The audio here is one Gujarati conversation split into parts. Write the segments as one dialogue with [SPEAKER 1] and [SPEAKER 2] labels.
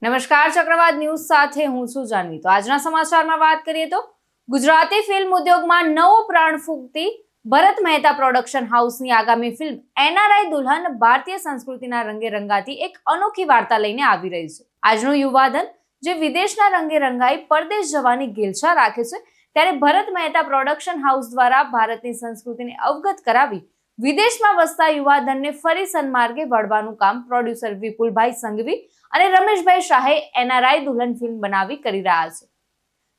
[SPEAKER 1] નમસ્કાર, ચક્રવાત ન્યૂઝ સાથે હું છું જાનવી। તો આજના સમાચારમાં વાત કરીએ તો ગુજરાતી ફિલ્મ ઉદ્યોગમાં નવો પ્રાણ ફૂંકતી ભરત મહેતા પ્રોડક્શન હાઉસની આગામી ફિલ્મ એનઆરઆઈ દુલ્હન ભારતીય સંસ્કૃતિના રંગે રંગાતી એક અનોખી વાર્તા લઈને આવી રહી છે। આજનું યુવાધન જે વિદેશના રંગે રંગાઈ પરદેશ જવાની ગેલછા રાખે છે, ત્યારે ભરત મહેતા પ્રોડક્શન હાઉસ દ્વારા ભારતની સંસ્કૃતિને અવગત કરાવી વિદેશમાં વસતા યુવાધનને ફરી સન્માર્ગે વળવાનું કામ પ્રોડ્યુસર વિપુલભાઈ સંઘવી અને રમેશભાઈ શાહે એનઆરઆઈ દુલ્હન ફિલ્મ બનાવી કરી રહ્યા છે।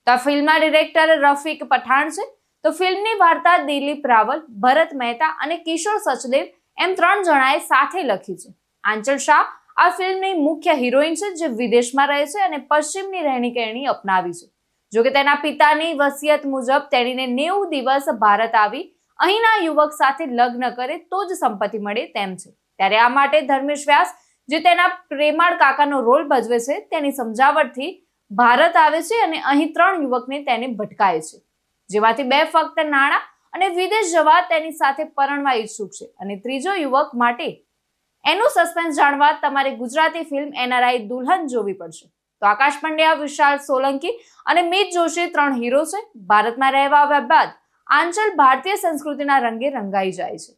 [SPEAKER 1] તો આ ફિલ્મના ડિરેક્ટર રફીક પઠાણ છે। તો ફિલ્મની વાર્તા દિલીપ રાવલ, ભરત મહેતા અને કિશોર સચદેવ એમ 3 જણાએ સાથે લખી છે। આંચલ શાહ આ ફિલ્મની મુખ્ય હિરોઈન છે, જે વિદેશમાં રહે છે અને પશ્ચિમની રહેણીકરણી અપનાવી છે। જોકે તેના પિતાની વસિયત મુજબ તેણીને 90 દિવસ ભારત આવી અહીંના યુવક સાથે લગ્ન કરે તો જ સંપત્તિ મળે તેમ છે। ત્યારે આ માટે ધર્મેશ વ્યાસ, જે તેના પ્રેમાળ કાકાનો રોલ ભજવે છે, તેની સમજાવટથી ભારત આવે છે અને અહીં 3 યુવકને તેને ભટકાય છે, જેમાંથી 2 ફક્ત નાણાં અને વિદેશ જવા તેની સાથે પરણવા ઈચ્છુક છે અને ત્રીજો યુવક માટે એનું સસ્પેન્સ જાણવા તમારે ગુજરાતી ફિલ્મ એનઆરઆઈ દુલ્હન જોવી પડશે। તો આકાશ પંડ્યા, વિશાલ સોલંકી અને મિત જોશી 3 હીરો છે। ભારતમાં રહેવા આવ્યા બાદ આંચલ ભારતીય સંસ્કૃતિના રંગે રંગાઈ જાય છે।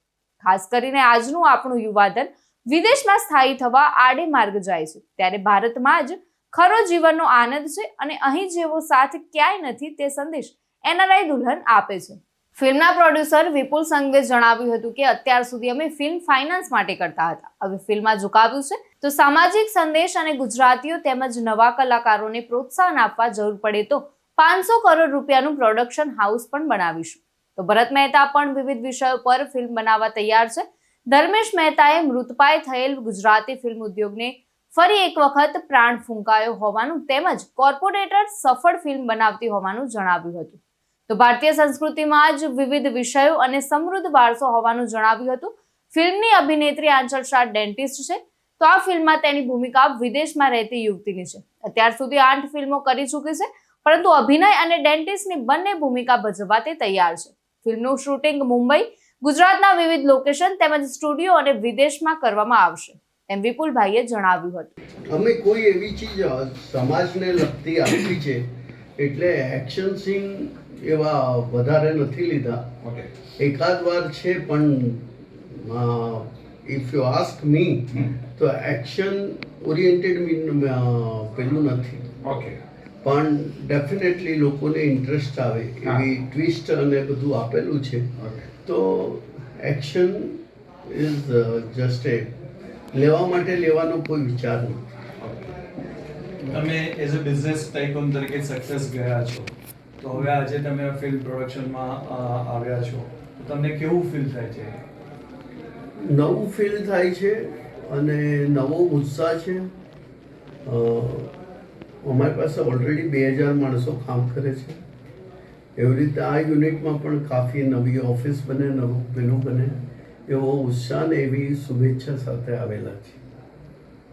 [SPEAKER 1] ખાસ કરીને આજનું આપણું યુવાધન વિદેશમાં સ્થાયી થવા આડે માર્ગ જાય છે, ત્યારે ભારતમાં જ ખરો જીવનનો આનંદ છે અને અહીં જેવો સાથ ક્યાંય નથી, તે સંદેશ એનઆરઆઈ દુલ્હન આપે છે। ફિલ્મના પ્રોડ્યુસર વિપુલ સંઘવે જણાવ્યું હતું કે અત્યાર સુધી અમે ફિલ્મ ફાઇનાન્સ માટે કરતા હતા, હવે ફિલ્મમાં ઝુકાવ્યું છે તો સામાજિક સંદેશ અને ગુજરાતીઓ તેમજ નવા કલાકારોને પ્રોત્સાહન આપવા જરૂર પડે તો 500 કરોડ રૂપિયાનું પ્રોડક્શન હાઉસ પણ બનાવીશું। તો ભરત મહેતા પણ વિવિધ વિષયો પર ફિલ્મ બનાવવા તૈયાર છે। ધર્મેશ મહેતાએ મૃતપાય થયેલ ગુજરાતી ફિલ્મ ઉદ્યોગને ફરી એક વખત પ્રાણ ફૂંકાયો હોવાનું તેમજ કોર્પોરેટર સફળ ફિલ્મ બનાવતી હોવાનું જણાવ્યું હતું। તો ભારતીય સંસ્કૃતિમાં જ વિવિધ વિષયો અને સમૃદ્ધ વારસો હોવાનું જણાવ્યું હતું। ફિલ્મની અભિનેત્રી આંચલ શાહ ડેન્ટિસ્ટ છે। તો આ ફિલ્મમાં તેની ભૂમિકા વિદેશમાં રહેતી યુવતીની છે। અત્યાર સુધી 8 ફિલ્મો કરી ચૂકી છે, પરંતુ અભિનય અને ડેન્ટિસ્ટની બંને ભૂમિકા ભજવવા તે તૈયાર છે। ફિલ્મનું શૂટિંગ મુંબઈ, ગુજરાતના વિવિધ લોકેશન તેમજ સ્ટુડિયો અને વિદેશમાં કરવામાં આવશે, એમ વિપુલભાઈએ જણાવ્યું હતું।
[SPEAKER 2] અમે કોઈ એવી ચીજ સમાજને લગતી આપી છે એટલે એક્શન સીન એવા વધારે નથી લીધા, એકાદ વાર છે, પણ ઇફ યુ આસ્ક મી તો એક્શન ઓરિએન્ટેડ પેલું નથી, પણ ડેફિનેટલી લોકોને ઇન્ટરેસ્ટ આવે એવી ટ્વિસ્ટ અને બધું આપેલું છે। તો એક્શન ઇઝ જસ્ટ એ લેવા માટે લેવાનો કોઈ વિચાર નથી।
[SPEAKER 3] તમે એઝ અ બિઝનેસ ટાઇકૂન તરીકે સક્સેસ ગયા છો, તો હવે આજે તમે ફિલ્મ પ્રોડક્શનમાં આવ્યા છો, તો તમને કેવું ફીલ થાય છે?
[SPEAKER 2] નવું ફીલ થાય છે અને નવો ઉત્સાહ છે। અમારી પાસે ઓલરેડી 2000 માણસો કામ કરે છે, એવી રીતે આ યુનિટમાં પણ કાફી નવી ઓફિસ બને, નવું પેલું બને, એવો ઉત્સાહ ને એવી શુભેચ્છા સાથે આવેલા છે।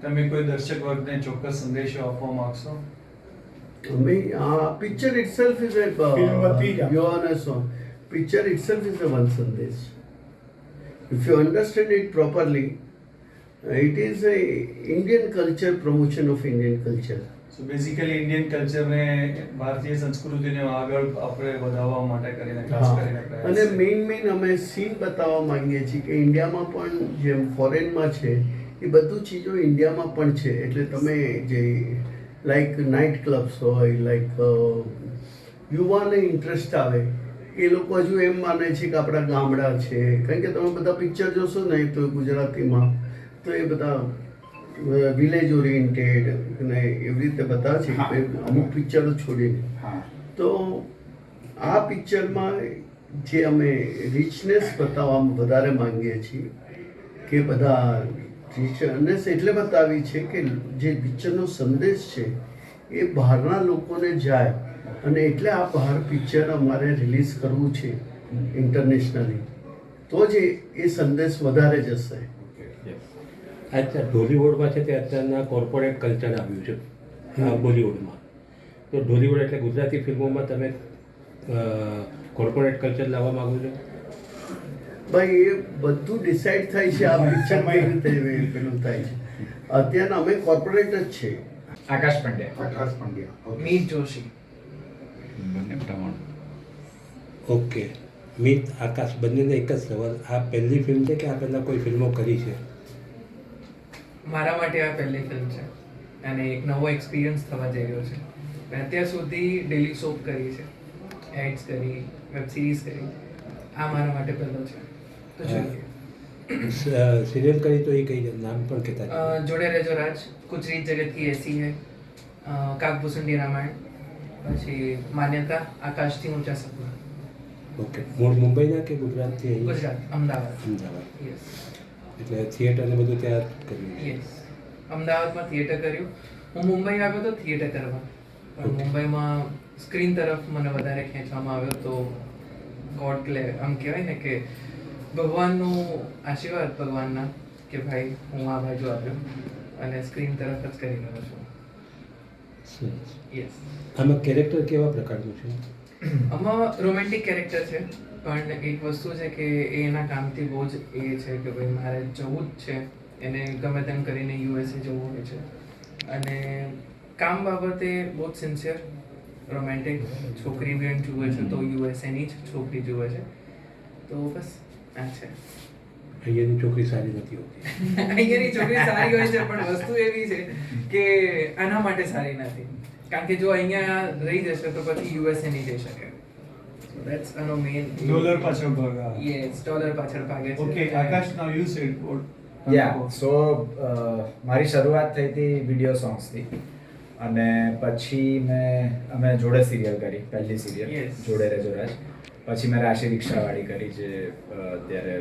[SPEAKER 3] તમે કોઈ દર્શક વર્ગને ચોક્કસ સંદેશો આપવા માંગશો?
[SPEAKER 2] અમે આ picture itself is A picture itself is a one સંદેશ. If you understand it properly, it is a Indian culture, promotion of Indian culture.
[SPEAKER 3] So basically Indian કલ્ચરને, ભારતીય સંસ્કૃતિને આગળ આપણે વધારવા માટે કરીને ખાસ કરીને પ્રયાસ
[SPEAKER 2] અને મેઇન અમે સીન બતાવવા માંગીએ છીએ કે ઇન્ડિયામાં પણ જેમ ફોરેનમાં છે એ બધું ચીજો ઇન્ડિયામાં પણ છે। એટલે તમે જે લાઈક નાઇટ ક્લબ્સ હોય, લાઈક યુવાને ઇન્ટરેસ્ટ આવે, એ લોકો હજુ એમ માને છે કે આપણા ગામડા છે, કારણ કે તમે બધા પિક્ચર જોશો ને તો ગુજરાતીમાં તો એ બધા વિલેજ ઓરિએન્ટેડ ને એવી રીતે બધા છે, અમુક પિક્ચરો છોડીને। તો આ પિક્ચરમાં જે અમે રિચનેસ બતાવવા વધારે માંગીએ છીએ કે બધા રિચનેસ એટલે બતાવી છે કે જે પિક્ચરનો સંદેશ છે એ બહારના લોકોને જાય, અને એટલે આ બહાર પિક્ચર અમારે રિલીઝ કરવું છે ઇન્ટરનેશનલી, તો જ એ સંદેશ વધારે જશે।
[SPEAKER 4] અત્યારે ઢોલીવુડમાં છે તે અત્યારના કોર્પોરેટ કલ્ચર આવ્યું છે બોલિવૂડમાં, તો ઢોલીવુડ એટલે ગુજરાતી ફિલ્મોમાં તમે કોર્પોરેટ કલ્ચર લાવવા માંગો છો?
[SPEAKER 2] ભાઈ એ બધું ડિસાઈડ થાય છે આ પિક્ચર કઈ રીતે પેલું થાય છે। અત્યારના અમે કોર્પોરેટ જ છે,
[SPEAKER 5] આકાશ પંડ્યા.
[SPEAKER 2] આકાશ પંડ્યા.
[SPEAKER 6] મીત જોશી.
[SPEAKER 4] ઓકે, મિત, આકાશ બંનેને એક જ સવાલ, આ પહેલી ફિલ્મ છે કે આ પહેલાં કોઈ ફિલ્મો કરી છે?
[SPEAKER 6] મારા માટે આ પહેલી ફિલ્મ છે અને એક નવો એક્સપિરિયન્સ થવા જઈ રહ્યો છે. મેં અત્યાર સુધી ડેલી સોપ કરી છે, એડ્સ કરી, વેબ સિરીઝ કરી. આ મારા માટે પહેલો છે. તો જોઈએ.
[SPEAKER 4] સિરિયલ કરી તો એ કઈ નામ પણ કહેતા હતા.
[SPEAKER 6] જોડે રહેજો રાજ, કુછ રીત જગત કી એસી હૈ, કાકભૂષુંડી રામાયણ, પછી માન્યતા, આકાશથી ઊંચા સપના.
[SPEAKER 4] ઓકે, મૂળ મુંબઈના કે ગુજરાતથી અહીં?
[SPEAKER 6] ગુજરાત, અમદાવાદ.
[SPEAKER 4] અમદાવાદ.
[SPEAKER 6] યસ
[SPEAKER 4] એટલે થિયેટર ને બધું ત્યાં કર્યું છે.
[SPEAKER 6] યસ, અમદાવાદમાં થિયેટર કર્યું. હું મુંબઈ આવ્યો તો થિયેટર કરવા, પણ મુંબઈમાં સ્ક્રીન તરફ મને વધારે ખેંચવામાં આવ્યો. તો ગોડ આમ કહેવાય ને કે ભગવાનનું આશીર્વાદ, ભગવાનના, કે ભાઈ હું આ બાજુ આવ્યો અને સ્ક્રીન તરફ જ કરી રહ્યો છું.
[SPEAKER 4] સરસ.
[SPEAKER 6] યસ.
[SPEAKER 4] આમાં કેરેક્ટર કેવા પ્રકારનું છે?
[SPEAKER 6] આમાં રોમેન્ટિક કેરેક્ટર છે, પણ એક વસ્તુ છે કે એ એના કામથી બહુ જ એ છે કે ભાઈ મારે જવું જ છે, એને ગમે તેમ કરીને યુએસએ જવું હોય છે. અને કામ બાબતે બહુ જ સિન્સિયર, રોમેન્ટિક. છોકરી બી જુએ છે તો યુએસએની જ છોકરી જુએ છે. તો બસ આ છે.
[SPEAKER 4] અહીંયાની છોકરી સારી નથી હોતી.
[SPEAKER 6] અહીંયાની છોકરી સારી હોય છે, પણ વસ્તુ એવી છે કે આના માટે સારી નથી. કારણ કે જો અહીંયા રહી જશે તો પછી યુએસએ નહીં જઈ શકે. So that's આનો મેઇન.
[SPEAKER 3] ડોલર પાછળ ભાગા.
[SPEAKER 6] યસ, ડોલર પાછળ ભાગે છે.
[SPEAKER 3] Okay, Akash, now you said what.
[SPEAKER 5] So મારી શરૂઆત થઈ હતી વિડીયો સોંગ્સથી, અને પછી અમે જોડે સિરિયલ કરી, પહેલી સિરિયલ
[SPEAKER 6] Yes.
[SPEAKER 5] જોડે રહેજો રાજ. પછી મેં રાશિ રિક્ષાવાળી કરી, જે અત્યારે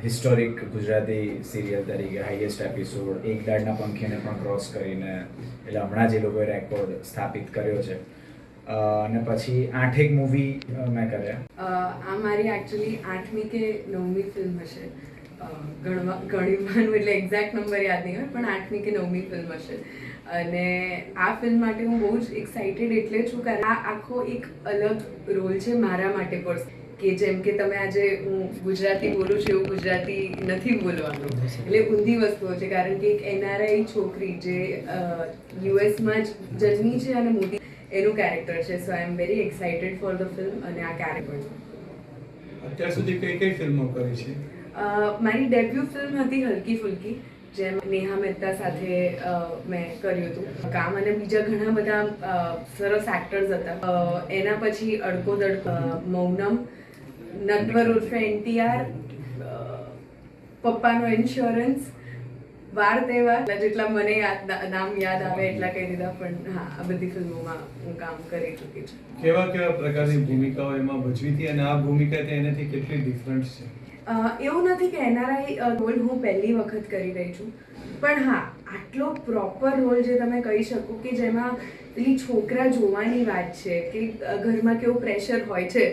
[SPEAKER 5] હિસ્ટોરિક ગુજરાતી સિરિયલ તરીકે હાઈએસ્ટ એપિસોડ, એક દાડના પંખીને પણ ક્રોસ કરીને, એટલે હમણાં જ એ લોકોએ રેકોર્ડ સ્થાપિત કર્યો છે. અને પછી 8 મૂવી મેં કર્યા.
[SPEAKER 7] આ મારી એકચ્યુઅલી 8મી કે 9મી ફિલ્મ હશે. ગણવાનું એટલે એક્ઝેક્ટ નંબર યાદ નહીં હોય, પણ 8મી કે 9મી ફિલ્મ હશે. અને આ ફિલ્મ માટે હું બહુ જ એક્સાઇટેડ એટલે છું કારણ આ આખો એક અલગ રોલ છે મારા માટે પણ. કે જેમ કે તમે આજે હું ગુજરાતી બોલું છું એવું ગુજરાતી નથી બોલવાનું, એટલે ઊંધી વસ્તુઓ છે. કારણ કે એક એનઆરઆઈ છોકરી જે યુએસમાં જ જન્મી છે અને મોટી, એનું કેરેક્ટર છે. So I am very excited for the film અને આ કેરેક્ટર.
[SPEAKER 3] અત્યાર સુધી કઈ કઈ ફિલ્મો કરી છે?
[SPEAKER 7] મારી ડેબ્યુ ફિલ્મ હતી હલકી ફુલકી, જેમ નેહા મહેતા સાથે મેં કર્યું હતું કામ, અને બીજા ઘણા બધા સરસ એક્ટર્સ હતા. એના પછી અડકો દડકો, મૌનમ, નટવર ઉર્ફે એનટીઆર, પપ્પાનો ઇન્સ્યોરન્સ, વાર તહેવાર, જેટલા મને નામ યાદ આવે એટલા કહી દીધા. પણ હા, આ બધી ફિલ્મોમાં હું કામ કરી ચૂકી છું.
[SPEAKER 3] કેવા કેવા પ્રકારની ભૂમિકાઓ એમાં ભજવી હતી અને આ ભૂમિકા એનાથી કેટલી ડિફરન્ટ છે?
[SPEAKER 7] એવું નથી કે એનઆરઆઈ રોલ હું પહેલી વખત કરી રહી છું, પણ હા, આટલો પ્રોપર રોલ જે તમે કહી શકો કે જેમાં પેલી છોકરા જોવાની વાત છે કે ઘરમાં કેવું પ્રેશર હોય છે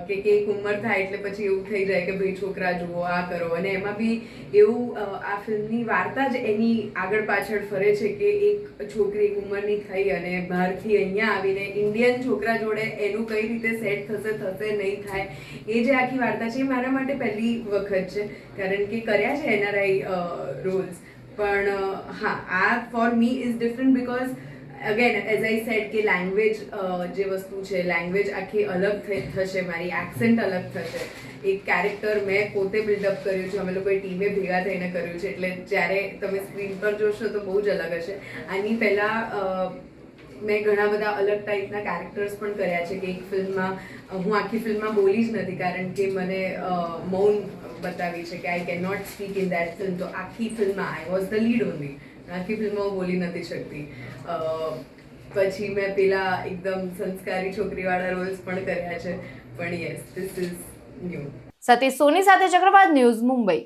[SPEAKER 7] કે એક ઉંમર થાય એટલે પછી એવું થઈ જાય કે ભાઈ છોકરા જુઓ, આ કરો. અને એમાં બી એવું આ ફિલ્મની વાર્તા જ એની આગળ પાછળ ફરે છે કે એક છોકરી એક ઉંમરની થઈ અને બહારથી અહીંયા આવીને ઇન્ડિયન છોકરા જોડે એનું કઈ રીતે સેટ થશે નહીં થાય, એ જે આખી વાર્તા છે એ મારા માટે પહેલી વખત છે. કારણ કે કર્યા છે એનઆરઆઈ રોલ્સ, પણ હા, આ for me is different because again as I said કે લેંગ્વેજ જે વસ્તુ છે, લેંગ્વેજ આખી અલગ થશે, મારી એક્સેન્ટ અલગ થશે. એક કેરેક્ટર મેં પોતે બિલ્ડઅપ કર્યું છે, અમે લોકોએ ટીમે ભેગા થઈને કર્યું છે, એટલે જ્યારે તમે સ્ક્રીન પર જોશો તો બહુ જ અલગ હશે. આની પહેલાં મેં ઘણા બધા અલગ ટાઈપના કેરેક્ટર્સ પણ કર્યા છે કે એક ફિલ્મમાં હું આખી ફિલ્મમાં બોલી જ નથી, કારણ કે મને મૌન બતાવી છે કે I can not speak in that film. તો આખી ફિલ્મમાં I was the lead only, આખી ફિલ્મમાં હું બોલી નથી શકતી. પછી મેં પેલા એકદમ સંસ્કારી છોકરીવાળા રોલ્સ પણ કર્યા છે. પણ yes, this is new.
[SPEAKER 1] Satish Soni સાથે ચક્રવાત ન્યૂઝ, મુંબઈ.